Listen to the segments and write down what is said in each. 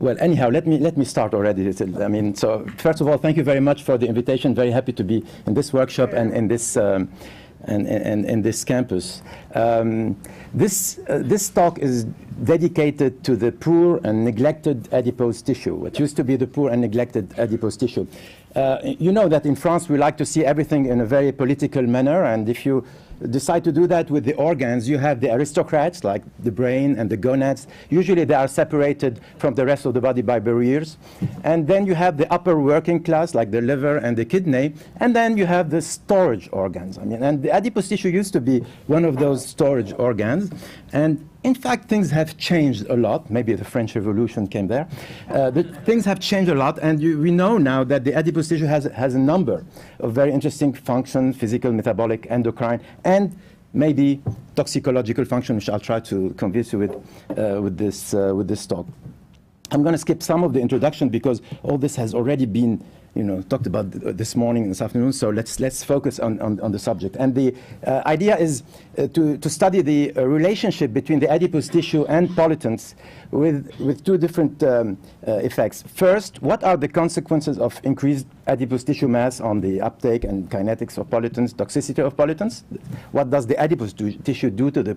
Well, anyhow, let me start already. I mean, so first of all, thank you very much for the invitation. Very happy to be in this workshop and in this in this campus. This talk is dedicated to the poor and neglected adipose tissue. What used to be the poor and neglected adipose tissue. You know that in France we like to see everything in a very political manner, and if you decide to do that with the organs, you have the aristocrats like the brain and the gonads. Usually they are separated from the rest of the body by barriers. And then you have the upper working class like the liver and the kidney. And then you have the storage organs. I mean, and the adipose tissue used to be one of those storage organs. And in fact, things have changed a lot. Maybe the French Revolution came there. But things have changed a lot, and we know now that the adipose tissue has a number of very interesting functions: physical, metabolic, endocrine, and maybe toxicological function, which I'll try to convince you with this talk. I'm going to skip some of the introduction because all this has already been talked about this morning and this afternoon, so let's focus on the subject. And the idea is to study the relationship between the adipose tissue and pollutants with two different effects. First, what are the consequences of increased adipose tissue mass on the uptake and kinetics of pollutants, toxicity of pollutants? What does the adipose tissue do to the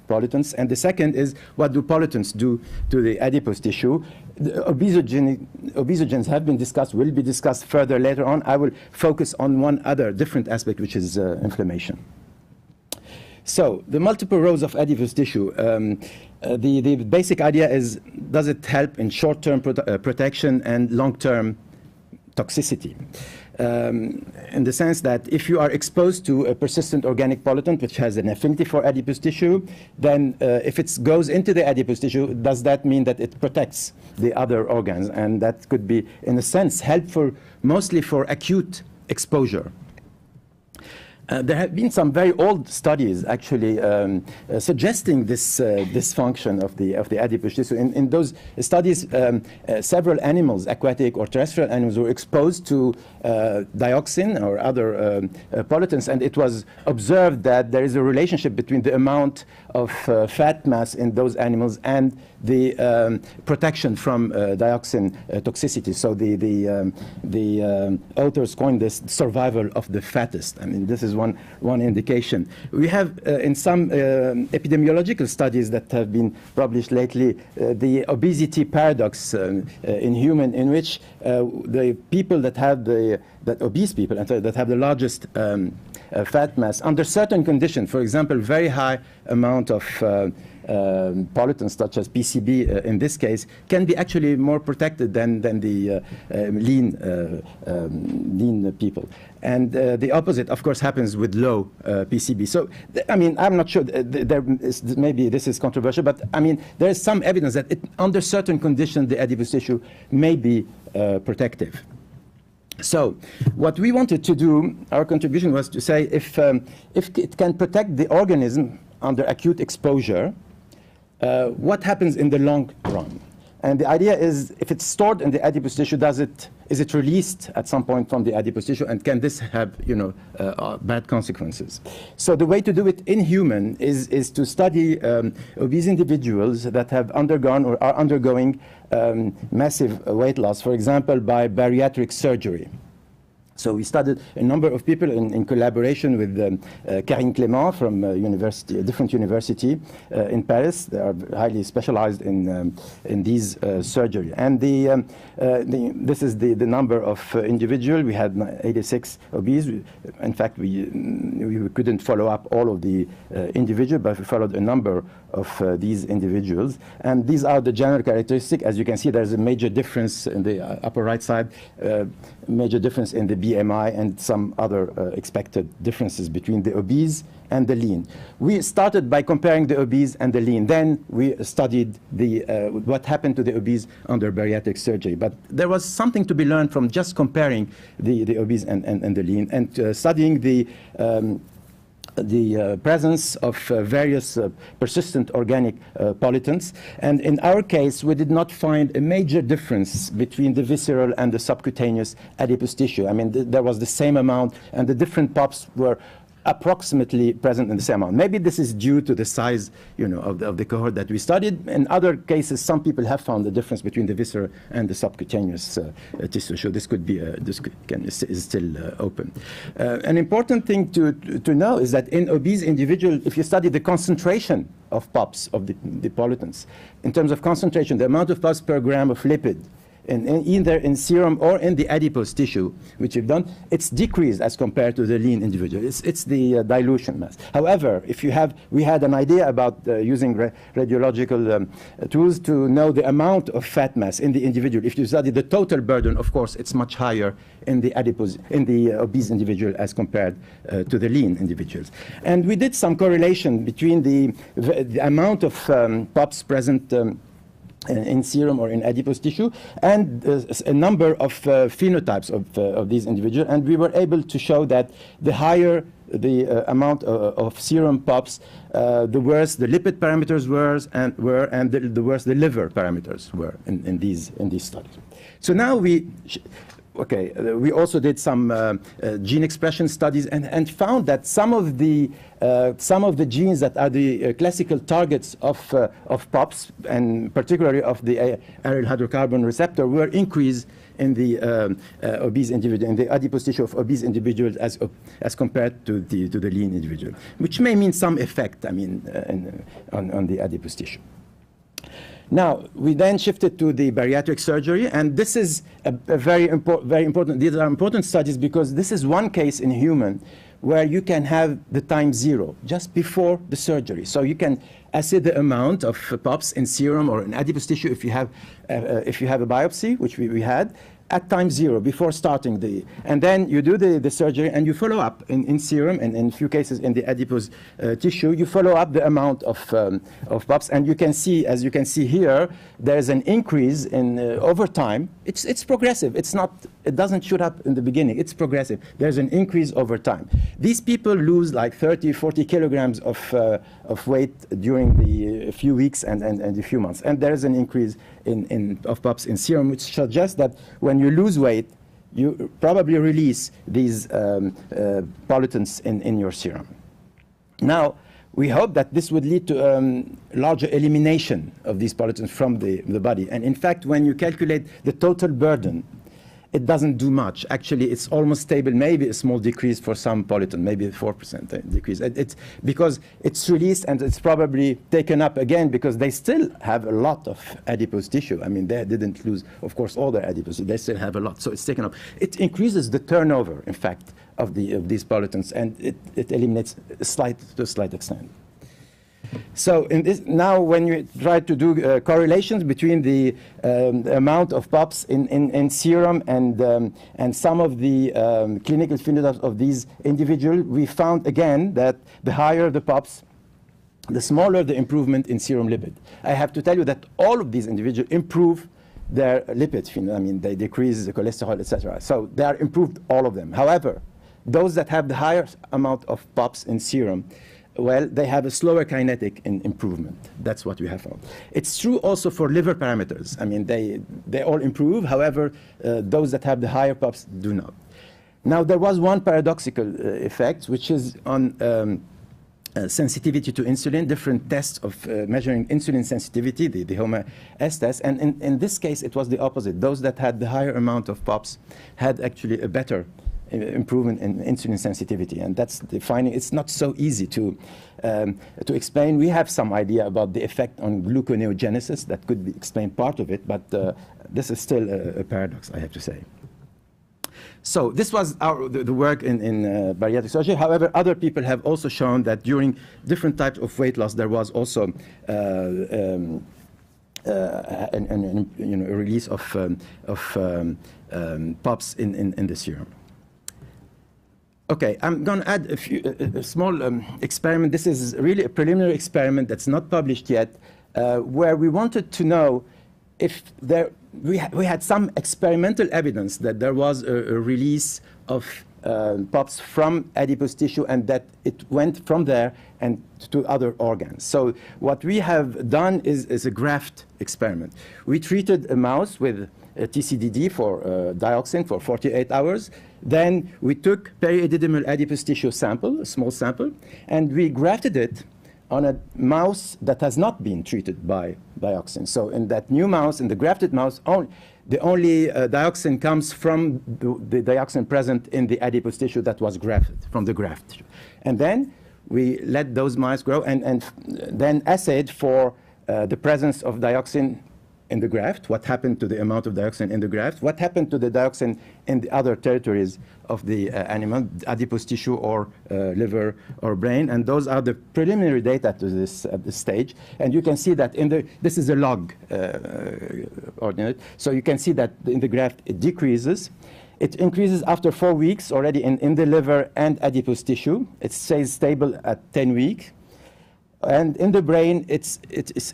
pollutants? And the second is, what do pollutants do to the adipose tissue? The obesogens have been discussed, will be discussed further later on. I will focus on one other different aspect, which is inflammation. So, the multiple roles of adipose tissue. The basic idea is, does it help in short-term protection and long-term toxicity? In the sense that if you are exposed to a persistent organic pollutant which has an affinity for adipose tissue, then if it goes into the adipose tissue, does that mean that it protects the other organs? And that could be, in a sense, helpful mostly for acute exposure. There have been some very old studies actually suggesting this dysfunction of the adipose tissue. In those studies, several animals, aquatic or terrestrial animals, were exposed to dioxin or other pollutants, and it was observed that there is a relationship between the amount of fat mass in those animals and the protection from dioxin toxicity. So the authors coined this survival of the fattest. I mean, this is one indication. We have in some epidemiological studies that have been published lately the obesity paradox in human, in which the people that have obese people that have the largest fat mass under certain conditions, for example, very high amount of pollutants such as PCB in this case, can be actually more protected than the lean people. And the opposite, of course, happens with low PCB. So, I mean, I'm not sure, maybe this is controversial, but I mean, there is some evidence that under certain conditions, the adipose tissue may be protective. So, what we wanted to do, our contribution was to say if it can protect the organism under acute exposure, what happens in the long run? And the idea is, if it's stored in the adipose tissue, is it released at some point from the adipose tissue, and can this have bad consequences? So the way to do it in human is to study obese individuals that have undergone or are undergoing massive weight loss, for example, by bariatric surgery. So we studied a number of people in collaboration with Karine Clément from a different university in Paris. They are highly specialized in these surgery. And this is the number of individuals. We had 86 obese. In fact, we couldn't follow up all of the individuals, but we followed a number of these individuals. And these are the general characteristics. As you can see, there's a major difference in the upper right side, major difference in the BMI and some other expected differences between the obese and the lean. We started by comparing the obese and the lean. Then we studied what happened to the obese under bariatric surgery. But there was something to be learned from just comparing the obese and the lean, and studying the presence of various persistent organic pollutants. And in our case, we did not find a major difference between the visceral and the subcutaneous adipose tissue. I mean, there was the same amount, and the different POPs were approximately present in the same amount. Maybe this is due to the size, of the cohort that we studied. In other cases, some people have found the difference between the viscera and the subcutaneous tissue. So this could be is still open. An important thing to know is that in obese individuals, if you study the concentration of POPs, of the pollutants, in terms of concentration, the amount of POPs per gram of lipid, either in serum or in the adipose tissue, which we've done, it's decreased as compared to the lean individual. It's the dilution mass. However, we had an idea about using radiological tools to know the amount of fat mass in the individual. If you study the total burden, of course, it's much higher in the obese individual as compared to the lean individuals. And we did some correlation between the amount of POPs present in serum or in adipose tissue, and a number of phenotypes of these individuals. And we were able to show that the higher the amount of serum POPs, the worse the lipid parameters were, and the worse the liver parameters were in these studies. So now we also did some gene expression studies and found that some of the genes that are the classical targets of POPs, and particularly of the aryl hydrocarbon receptor, were increased in the obese individual, in the adipose tissue of obese individuals as compared to the lean individual, which may mean some effect, on the adipose tissue. Now, we then shifted to the bariatric surgery, and this is a very important. These are important studies because this is one case in human where you can have the time zero just before the surgery. So you can assay the amount of POPs in serum or in adipose tissue if you have a biopsy, which we had, at time zero before starting and then you do the surgery and you follow up in serum, and in a few cases in the adipose tissue, you follow up the amount of POPs, and you can see, as you can see here, there's an increase in over time. It's progressive. It doesn't shoot up in the beginning. It's progressive. There's an increase over time. These people lose like 30, 40 kilograms of weight during the few weeks and the few months, and there's an increase of POPs in serum, which suggests that when you lose weight, you probably release these pollutants in your serum. Now, we hope that this would lead to larger elimination of these pollutants from the body. And in fact, when you calculate the total burden, it doesn't do much. Actually, it's almost stable, maybe a small decrease for some pollutant, maybe a 4% decrease. It's because it's released and it's probably taken up again because they still have a lot of adipose tissue. I mean, they didn't lose, of course, all their adipose. They still have a lot, so it's taken up. It increases the turnover, in fact, of these pollutants, and it eliminates to a slight extent. So now when you try to do correlations between the amount of POPs in serum and some of the clinical phenotypes of these individuals, we found again that the higher the POPs, the smaller the improvement in serum lipid. I have to tell you that all of these individuals improve their lipids. I mean, they decrease the cholesterol, etc. So they are improved, all of them. However, those that have the higher amount of POPs in serum, well, they have a slower kinetic improvement. That's what we have found. It's true also for liver parameters. I mean, they all improve. However, those that have the higher POPs do not. Now, there was one paradoxical effect, which is on sensitivity to insulin, different tests of measuring insulin sensitivity, the HOMA-S test. And in this case, it was the opposite. Those that had the higher amount of POPs had actually a better improvement in insulin sensitivity, and that's the finding. It's not so easy to explain. We have some idea about the effect on gluconeogenesis that could explain part of it, but this is still a paradox, I have to say. So this was the work in bariatric surgery. However, other people have also shown that during different types of weight loss, there was also a release of POPs in the serum. Okay, I'm going to add a small experiment. This is really a preliminary experiment that's not published yet, where we wanted to know if we had some experimental evidence that there was a release of pops from adipose tissue, and that it went from there and to other organs. So what we have done is a graft experiment. We treated a mouse with TCDD for dioxin for 48 hours. Then we took periepididymal adipose tissue sample, a small sample, and we grafted it on a mouse that has not been treated by dioxin. So in that new mouse, in the grafted mouse, the only dioxin comes from the dioxin present in the adipose tissue that was grafted, from the graft tissue. And then we let those mice grow and then assayed for the presence of dioxin in the graft, what happened to the amount of dioxin in the graft, what happened to the dioxin in the other territories of the animal, adipose tissue or liver or brain, and those are the preliminary data to this at this stage. And you can see that this is a log ordinate, so you can see that in the graft it decreases. It increases after 4 weeks already in the liver and adipose tissue. It stays stable at 10 weeks. And in the brain, it's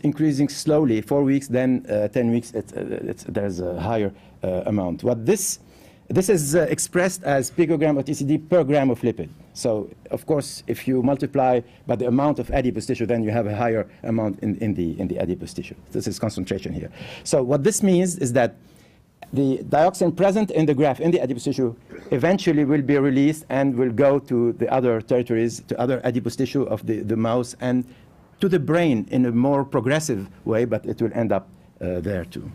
increasing slowly. 4 weeks, then 10 weeks, there's a higher amount. What this is expressed as picogram of TCD per gram of lipid. So, of course, if you multiply by the amount of adipose tissue, then you have a higher amount in the adipose tissue. This is concentration here. So what this means is that the dioxin present in the graft, in the adipose tissue, eventually will be released and will go to the other territories, to other adipose tissue of the mouse, and to the brain in a more progressive way, but it will end up there too.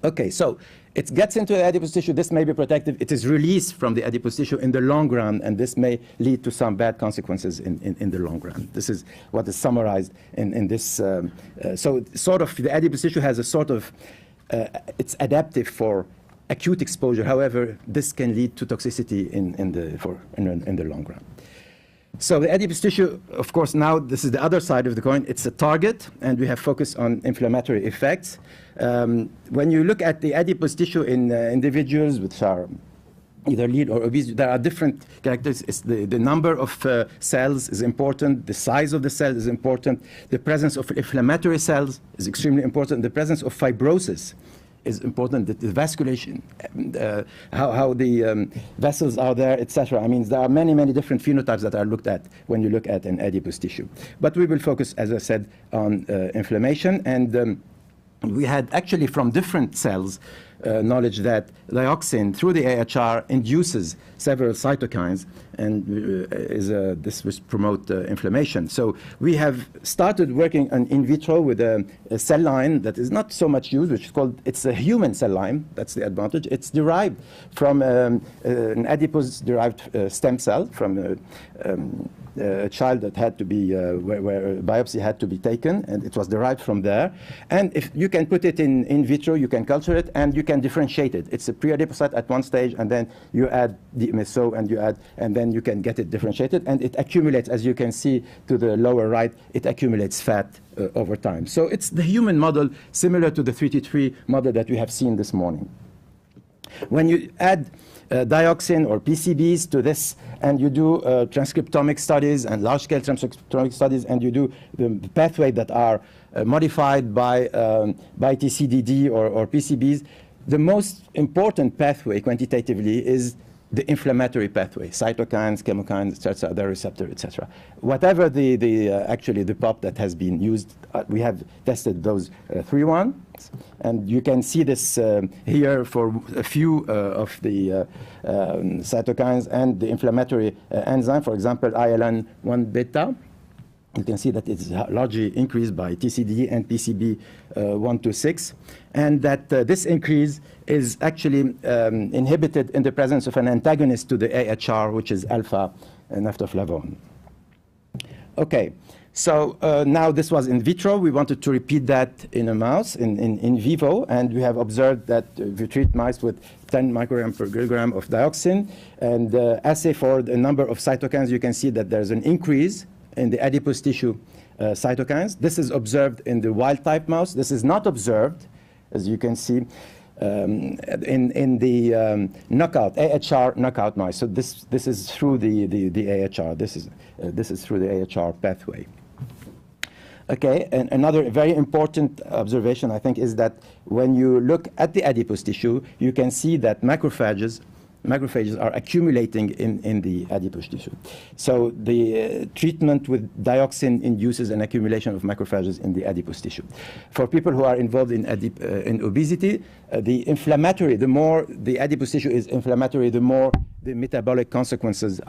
Okay, so it gets into the adipose tissue. This may be protective. It is released from the adipose tissue in the long run, and this may lead to some bad consequences in the long run. This is what is summarized in this. So sort of the adipose tissue has a sort of it's adaptive for acute exposure. However, this can lead to toxicity in the long run. So the adipose tissue, of course, now this is the other side of the coin. It's a target, and we have focused on inflammatory effects. When you look at the adipose tissue in individuals which are either lean or obese, there are different characteristics. The number of cells is important. The size of the cell is important. The presence of inflammatory cells is extremely important. The presence of fibrosis is important. The vasculation, how the vessels are there, etc. I mean, there are many, many different phenotypes that are looked at when you look at an adipose tissue. But we will focus, as I said, on inflammation. And we had actually from different cells knowledge that dioxin through the AHR induces several cytokines, and this will promote inflammation. So we have started working on in vitro with a cell line that is not so much used, which is called, it's a human cell line. That's the advantage. It's derived from an adipose-derived stem cell from a child that had to be, where a biopsy had to be taken, and it was derived from there. And if you can put it in vitro, you can culture it, and you can differentiate it. It's a pre-adipocyte at one stage, and then you add the meso, and then you can get it differentiated, and it accumulates, as you can see to the lower right, it accumulates fat over time. So it's the human model, similar to the 3T3 model that we have seen this morning. When you add dioxin or PCBs to this, and you do transcriptomic studies and large-scale transcriptomic studies, and you do the pathway that are modified by TCDD or PCBs, the most important pathway quantitatively is the inflammatory pathway, cytokines, chemokines, etc., the receptor, etc. Whatever actually the POP that has been used, we have tested those 3 ones, and you can see this here for a few of the cytokines and the inflammatory enzyme, for example, ILN1 beta. You can see that it's largely increased by TCD and PCB 126, and that this increase is actually inhibited in the presence of an antagonist to the AHR, which is alpha naftoflavone. Okay, so now this was in vitro. We wanted to repeat that in a mouse, in vivo, and we have observed that if you treat mice with 10 microgram per kilogram of dioxin and assay for the number of cytokines, you can see that there's an increase in the adipose tissue cytokines. This is observed in the wild-type mouse. This is not observed, as you can see, in the knockout, AHR knockout mice. So this is through the AHR. This is through the AHR pathway. Okay, and another very important observation, I think, is that when you look at the adipose tissue, you can see that macrophages macrophages are accumulating in the adipose tissue. So the treatment with dioxin induces an accumulation of macrophages in the adipose tissue. For people who are involved in obesity, the more the adipose tissue is inflammatory, the more the metabolic consequences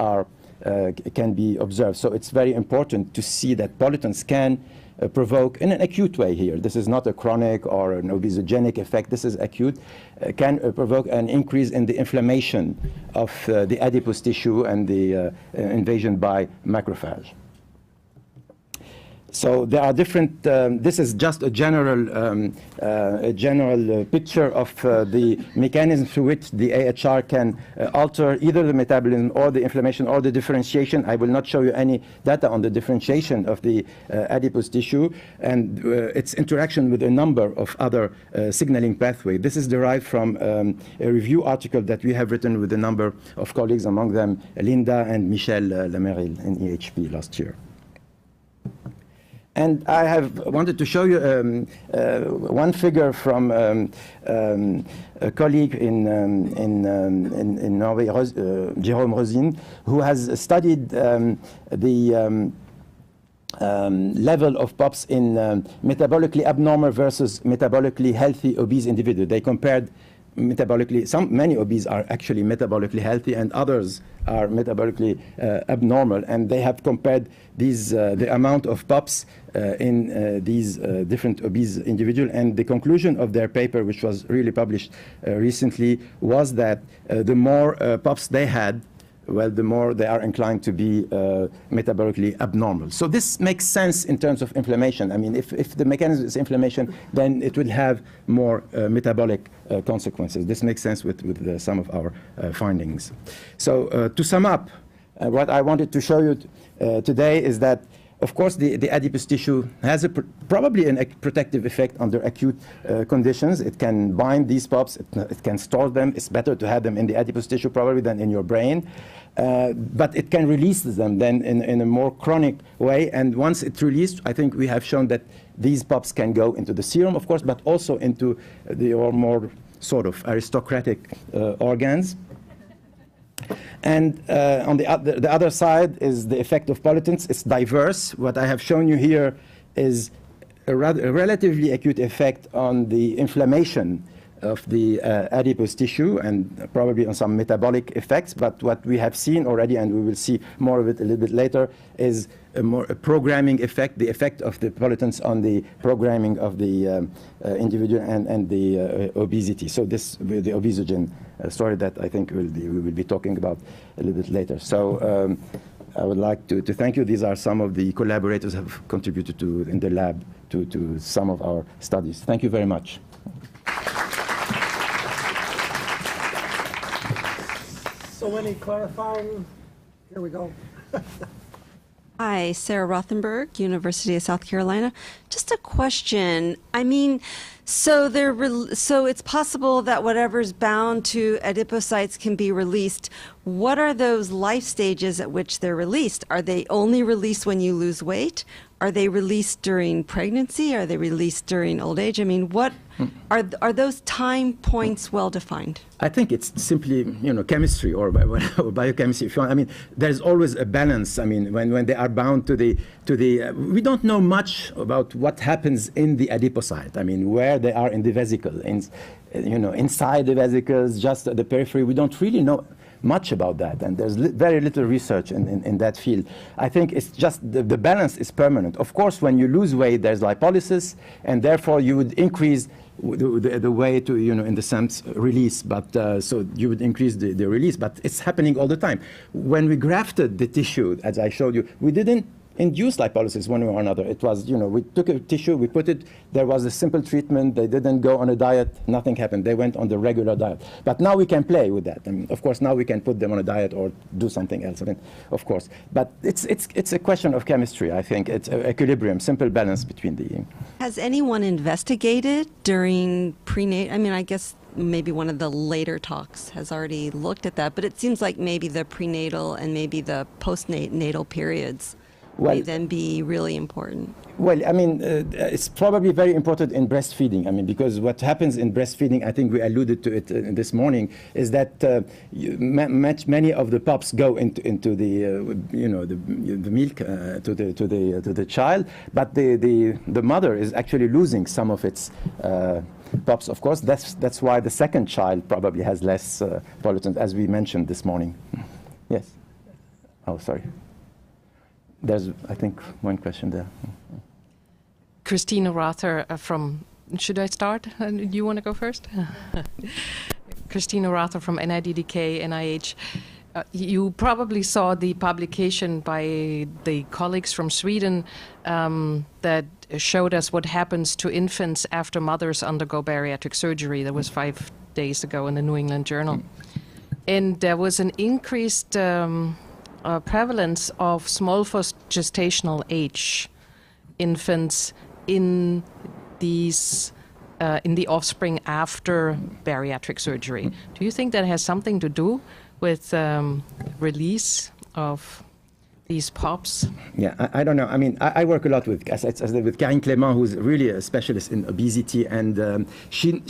can be observed. So it's very important to see that pollutants can provoke, in an acute way here, this is not a chronic or an obesogenic effect, this is acute, can provoke an increase in the inflammation of the adipose tissue and the invasion by macrophage. So there are different, this is just a general picture of the mechanism through which the AHR can alter either the metabolism or the inflammation or the differentiation. I will not show you any data on the differentiation of the adipose tissue and its interaction with a number of other signaling pathways. This is derived from a review article that we have written with a number of colleagues, among them Linda and Michel Lameril in EHP last year. And I have wanted to show you one figure from a colleague in Norway, Jérôme Rosin, who has studied the level of POPs in metabolically abnormal versus metabolically healthy obese individuals. They compared many obese are actually metabolically healthy and others are metabolically abnormal, and they have compared the amount of POPs in these different obese individuals, and the conclusion of their paper, which was really published recently, was that the more POPs they had, well, the more they are inclined to be metabolically abnormal. So this makes sense in terms of inflammation. I mean, if the mechanism is inflammation, then it will have more metabolic consequences. This makes sense with some of our findings. So to sum up, what I wanted to show you today is that, of course, the adipose tissue has probably a protective effect under acute conditions. It can bind these POPs, it can store them. It's better to have them in the adipose tissue probably than in your brain. But it can release them then in a more chronic way. And once it's released, I think we have shown that these POPs can go into the serum, of course, but also into the more sort of aristocratic organs. And on the other side is the effect of pollutants. It's diverse. What I have shown you here is a relatively acute effect on the inflammation of the adipose tissue and probably on some metabolic effects. But what we have seen already, and we will see more of it a little bit later, is a programming effect, the effect of the pollutants on the programming of the individual and the obesity. So this, the obesogen story that I think we will be talking about a little bit later. So I would like to thank you. These are some of the collaborators who have contributed in the lab to some of our studies. Thank you very much. So any clarifying? Here we go. Hi, Sarah Rothenberg, University of South Carolina. Just a question. I mean, so it's possible that whatever's bound to adipocytes can be released. What are those life stages at which they're released? Are they only released when you lose weight? Are they released during pregnancy? Are they released during old age? I mean, what are those time points well defined? I think it's simply, chemistry or biochemistry. If you want. I mean, there's always a balance. I mean, when they are bound to the we don't know much about what happens in the adipocyte. I mean, where they are in the vesicle, inside the vesicles, just at the periphery. We don't really know much about that, and there's very little research in that field. I think it's just the balance is permanent. Of course, when you lose weight, there's lipolysis, and therefore you would increase the way to, in the sense, release, but so you would increase the release, but it's happening all the time. When we grafted the tissue, as I showed you, we didn't induce lipolysis one way or another. It was, we took a tissue, we put it, there was a simple treatment, they didn't go on a diet, nothing happened. They went on the regular diet. But now we can play with that. I mean, of course, now we can put them on a diet or do something else, I mean, of course. But it's a question of chemistry, I think. It's an equilibrium, simple balance between the... Has anyone investigated during prenatal, I mean, I guess maybe one of the later talks has already looked at that, but it seems like maybe the prenatal and maybe the postnatal periods Well, may then be really important? Well, I mean, it's probably very important in breastfeeding. I mean, because what happens in breastfeeding, I think we alluded to it this morning, is that many of the pups go into the, you know, the milk to the child, but the mother is actually losing some of its pups. Of course, that's why the second child probably has less pollutant, as we mentioned this morning. Yes. Oh, sorry. There's, I think, one question there. Christina Rother from, should I start? You want to go first? Christina Rother from NIDDK, NIH. You probably saw the publication by the colleagues from Sweden that showed us what happens to infants after mothers undergo bariatric surgery. That was 5 days ago in the New England Journal. And there was an increased prevalence of small for gestational age infants in these in the offspring after bariatric surgery. Do you think that has something to do with release of these pups? Yeah, I don't know. I mean, I work a lot with Karine Clément, who's really a specialist in obesity, and she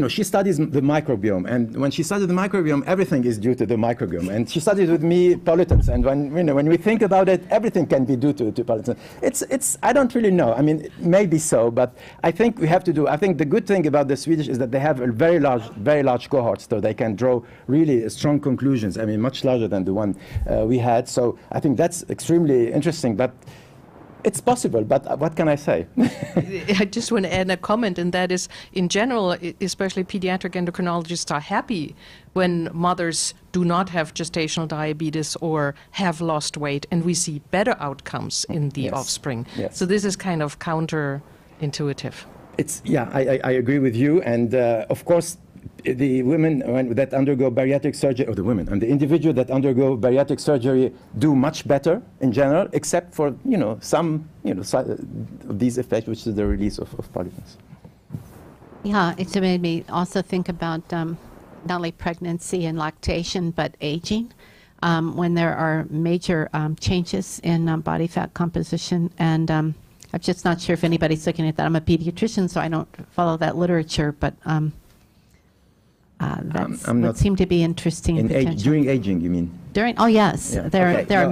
she studies the microbiome, and when she studies the microbiome, everything is due to the microbiome. And she studied with me pollutants, and when we think about it, everything can be due to pollutants. It's I don't really know. I mean, maybe so, but I think we have to do. I think the good thing about the Swedish is that they have a very large cohorts, so they can draw really strong conclusions. I mean, much larger than the one we had. So I think that's extremely interesting, but. It's possible, but what can I say? I just want to add a comment, and that is, in general, especially pediatric endocrinologists are happy when mothers do not have gestational diabetes or have lost weight, and we see better outcomes in the offspring. Yes. So this is kind of counterintuitive. I agree with you, and of course, the women that undergo bariatric surgery, or the women, and the individual that undergo bariatric surgery do much better in general, except for some of these effects, which is the release of pollutants. Yeah, it's made me also think about not only pregnancy and lactation, but aging. When there are major changes in body fat composition, and I'm just not sure if anybody's looking at that. I'm a pediatrician, so I don't follow that literature, but that's what seemed to be interesting. During aging, you mean? Oh yes, yeah. there are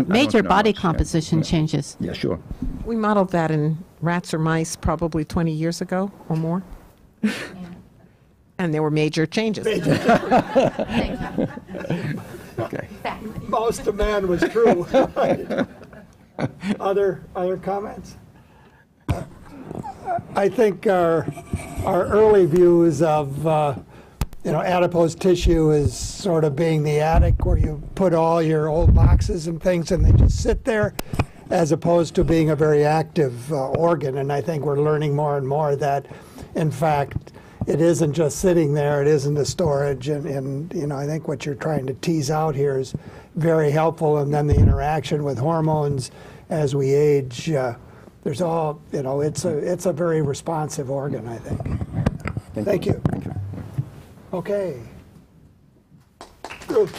major body composition changes. Yeah, sure. We modeled that in rats or mice probably 20 years ago or more. Yeah. And there were major changes. Okay. Most of man was true. Other comments? I think our early views of adipose tissue is sort of being the attic where you put all your old boxes and things and they just sit there, as opposed to being a very active organ. And I think we're learning more and more that, in fact, it isn't just sitting there, it isn't a storage. And I think what you're trying to tease out here is very helpful. And then the interaction with hormones as we age, there's all, it's a very responsive organ, I think. Thank you. Thank you. Okay. Good.